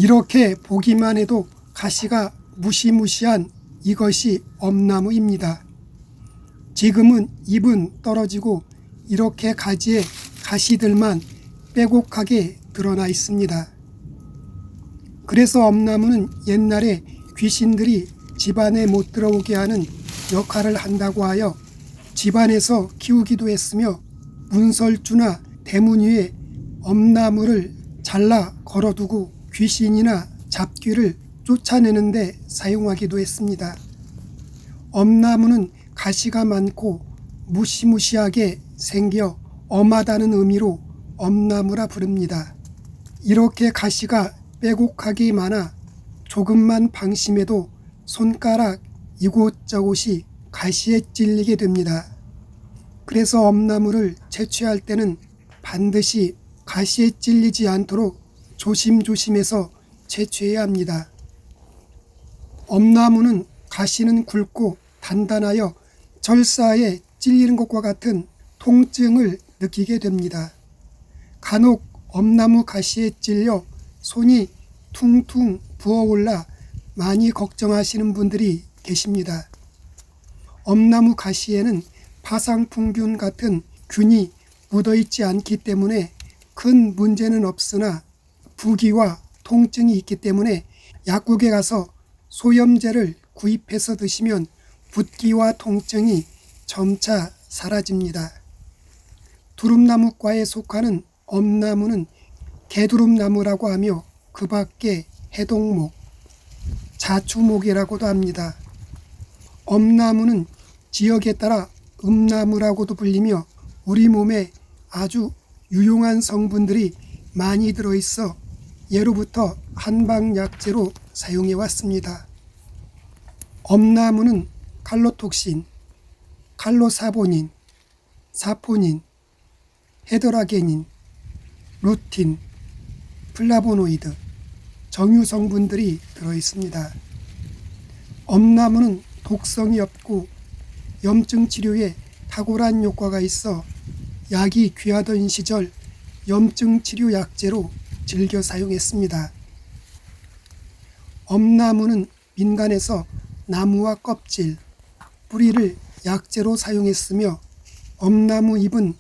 이렇게 보기만 해도 가시가 무시무시한 이것이 엄나무입니다. 지금은 잎은 떨어지고 이렇게 가지에 가시들만 빼곡하게 드러나 있습니다. 그래서 엄나무는 옛날에 귀신들이 집안에 못 들어오게 하는 역할을 한다고 하여 집안에서 키우기도 했으며 문설주나 대문 위에 엄나무를 잘라 걸어두고 귀신이나 잡귀를 쫓아내는 데 사용하기도 했습니다. 엄나무는 가시가 많고 무시무시하게 생겨 엄하다는 의미로 엄나무라 부릅니다. 이렇게 가시가 빼곡하게 많아 조금만 방심해도 손가락 이곳저곳이 가시에 찔리게 됩니다. 그래서 엄나무를 채취할 때는 반드시 가시에 찔리지 않도록 조심조심해서 채취해야 합니다. 엄나무는 가시는 굵고 단단하여 절사에 찔리는 것과 같은 통증을 느끼게 됩니다. 간혹 엄나무 가시에 찔려 손이 퉁퉁 부어올라 많이 걱정하시는 분들이 계십니다. 엄나무 가시에는 파상풍균 같은 균이 묻어있지 않기 때문에 큰 문제는 없으나 부기와 통증이 있기 때문에 약국에 가서 소염제를 구입해서 드시면 붓기와 통증이 점차 사라집니다. 두릅나무과에 속하는 엄나무는 개두릅나무라고 하며 그 밖에 해동목, 자추목이라고도 합니다. 엄나무는 지역에 따라 음나무라고도 불리며 우리 몸에 아주 유용한 성분들이 많이 들어있어 예로부터 한방약재로 사용해 왔습니다. 엄나무는 칼로톡신, 칼로사보닌, 사포닌, 헤드라게닌, 루틴, 플라보노이드, 정유 성분들이 들어있습니다. 엄나무는 독성이 없고 염증 치료에 탁월한 효과가 있어 약이 귀하던 시절 염증 치료 약재로 즐겨 사용했습니다. 엄나무는 민간에서 나무와 껍질, 뿌리를 약재로 사용했으며 엄나무 잎은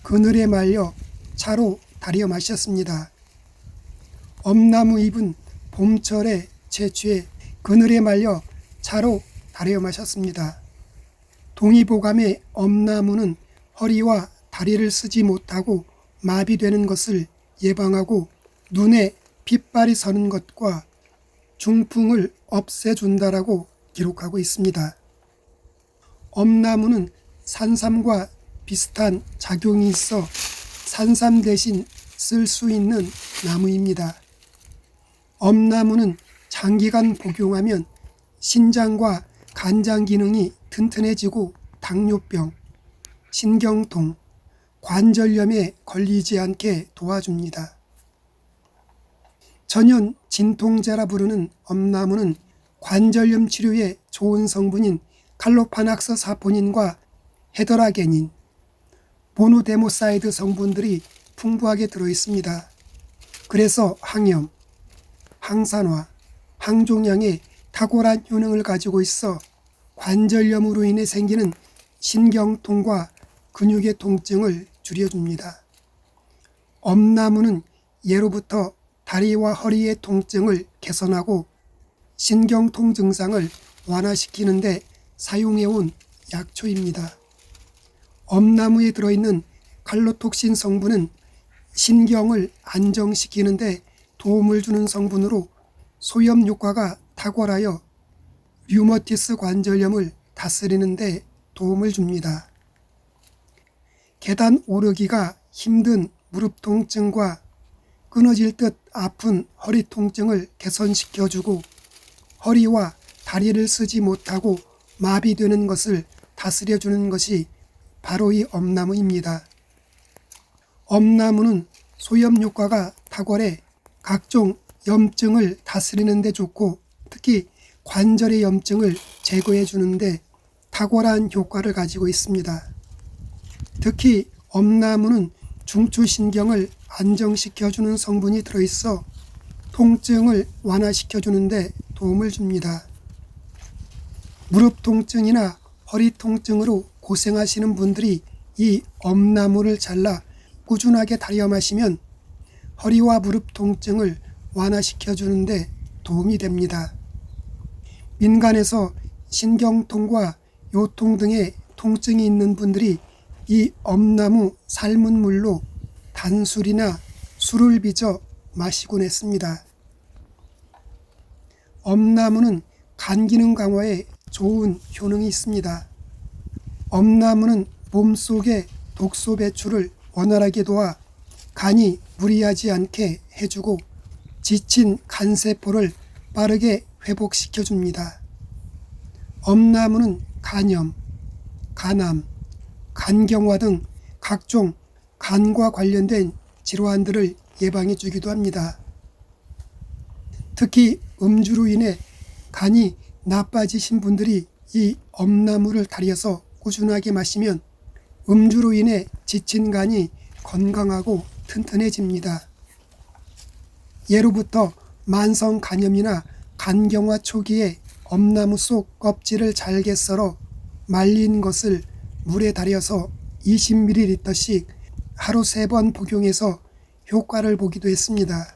그늘에 말려 차로 달여 마셨습니다. 엄나무 잎은 봄철에 채취해 그늘에 말려 차로 달여 마셨습니다. 동의보감의 엄나무는 허리와 다리를 쓰지 못하고 마비되는 것을 예방하고 눈에 핏발이 서는 것과 중풍을 없애준다라고 기록하고 있습니다. 엄나무는 산삼과 비슷한 작용이 있어 산삼 대신 쓸 수 있는 나무입니다. 엄나무는 장기간 복용하면 신장과 간장 기능이 튼튼해지고 당뇨병, 신경통, 관절염에 걸리지 않게 도와줍니다. 천연 진통제라 부르는 엄나무는 관절염 치료에 좋은 성분인 칼로파낙스 사포닌과 헤더라게닌, 모노데모사이드 성분들이 풍부하게 들어있습니다. 그래서 항염, 항산화, 항종양에 탁월한 효능을 가지고 있어 관절염으로 인해 생기는 신경통과 근육의 통증을 줄여줍니다. 엄나무는 예로부터 다리와 허리의 통증을 개선하고 신경통 증상을 완화시키는 데 사용해온 약초입니다. 엄나무에 들어있는 칼로톡신 성분은 신경을 안정시키는 데 도움을 주는 성분으로 소염 효과가 탁월하여 류머티스 관절염을 다스리는 데 도움을 줍니다. 계단 오르기가 힘든 무릎 통증과 끊어질 듯 아픈 허리 통증을 개선시켜주고 허리와 다리를 쓰지 못하고 마비되는 것을 다스려주는 것이 바로 이 엄나무입니다. 엄나무는 소염 효과가 탁월해 각종 염증을 다스리는 데 좋고 특히 관절의 염증을 제거해 주는데 탁월한 효과를 가지고 있습니다. 특히 엄나무는 중추신경을 안정시켜주는 성분이 들어있어 통증을 완화시켜주는데 도움을 줍니다. 무릎 통증이나 허리 통증으로 고생하시는 분들이 이 엄나무를 잘라 꾸준하게 달여 마시면 허리와 무릎 통증을 완화시켜주는데 도움이 됩니다. 민간에서 신경통과 요통 등의 통증이 있는 분들이 이 엄나무 삶은 물로 단술이나 술을 빚어 마시곤 했습니다. 엄나무는 간 기능 강화에 좋은 효능이 있습니다. 엄나무는 몸속의 독소 배출을 원활하게 도와 간이 무리하지 않게 해주고 지친 간세포를 빠르게 회복시켜줍니다. 엄나무는 간염, 간암, 간경화 등 각종 간과 관련된 질환들을 예방해 주기도 합니다. 특히 음주로 인해 간이 나빠지신 분들이 이 엄나무를 달여서 꾸준하게 마시면 음주로 인해 지친 간이 건강하고 튼튼해집니다. 예로부터 만성 간염이나 간경화 초기에 엄나무 속 껍질을 잘게 썰어 말린 것을 물에 달여서 20ml씩 하루 3번 복용해서 효과를 보기도 했습니다.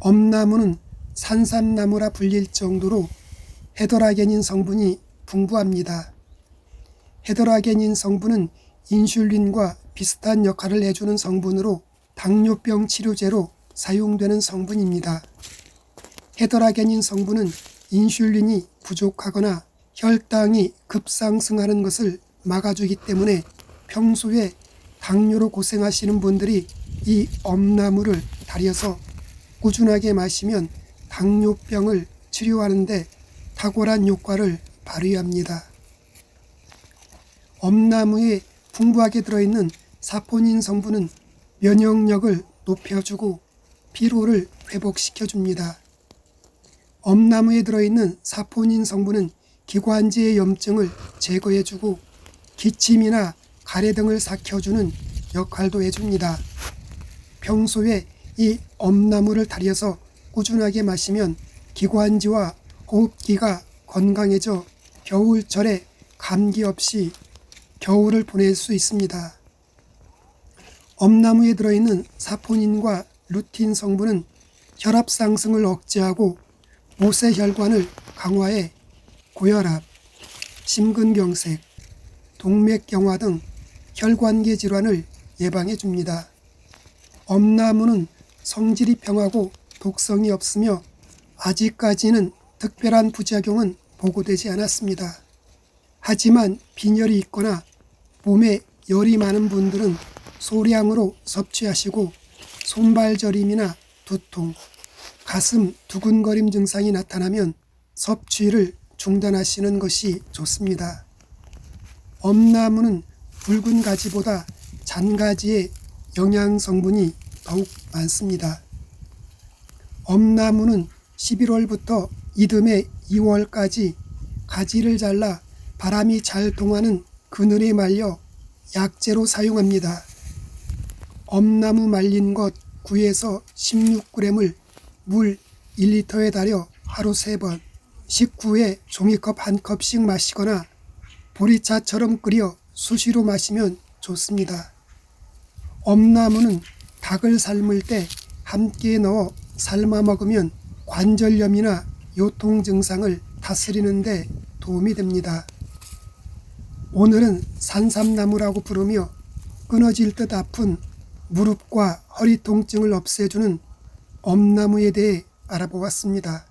엄나무는 산삼나무라 불릴 정도로 헤더라게닌 성분이 풍부합니다. 헤더라게닌 성분은 인슐린과 비슷한 역할을 해주는 성분으로 당뇨병 치료제로 사용되는 성분입니다. 헤더라게닌 성분은 인슐린이 부족하거나 혈당이 급상승하는 것을 막아주기 때문에 평소에 당뇨로 고생하시는 분들이 이 엄나무를 달여서 꾸준하게 마시면 당뇨병을 치료하는 데 탁월한 효과를 발휘합니다. 엄나무에 풍부하게 들어있는 사포닌 성분은 면역력을 높여주고 피로를 회복시켜줍니다. 엄나무에 들어있는 사포닌 성분은 기관지의 염증을 제거해주고 기침이나 가래 등을 삭혀주는 역할도 해줍니다. 평소에 이 엄나무를 달여서 꾸준하게 마시면 기관지와 호흡기가 건강해져 겨울철에 감기 없이 겨울을 보낼 수 있습니다. 엄나무에 들어있는 사포닌과 루틴 성분은 혈압 상승을 억제하고 모세혈관을 강화해 고혈압, 심근경색, 동맥경화 등 혈관계 질환을 예방해 줍니다. 엄나무는 성질이 평하고 독성이 없으며 아직까지는 특별한 부작용은 보고되지 않았습니다. 하지만 빈혈이 있거나 몸에 열이 많은 분들은 소량으로 섭취하시고 손발 저림이나 두통, 가슴 두근거림 증상이 나타나면 섭취를 중단하시는 것이 좋습니다. 엄나무는 붉은 가지보다 잔가지에 영양 성분이 더욱 많습니다. 엄나무는 11월부터 이듬해 2월까지 가지를 잘라 바람이 잘 통하는 그늘에 말려 약재로 사용합니다. 엄나무 말린 것 9에서 16g을 물 1리터에 달여 하루 3번, 식후에 종이컵 1컵씩 마시거나 보리차처럼 끓여 수시로 마시면 좋습니다. 엄나무는 닭을 삶을 때 함께 넣어 삶아 먹으면 관절염이나 요통 증상을 다스리는 데 도움이 됩니다. 오늘은 산삼나무라고 부르며 끊어질 듯 아픈 무릎과 허리 통증을 없애주는 엄나무에 대해 알아보았습니다.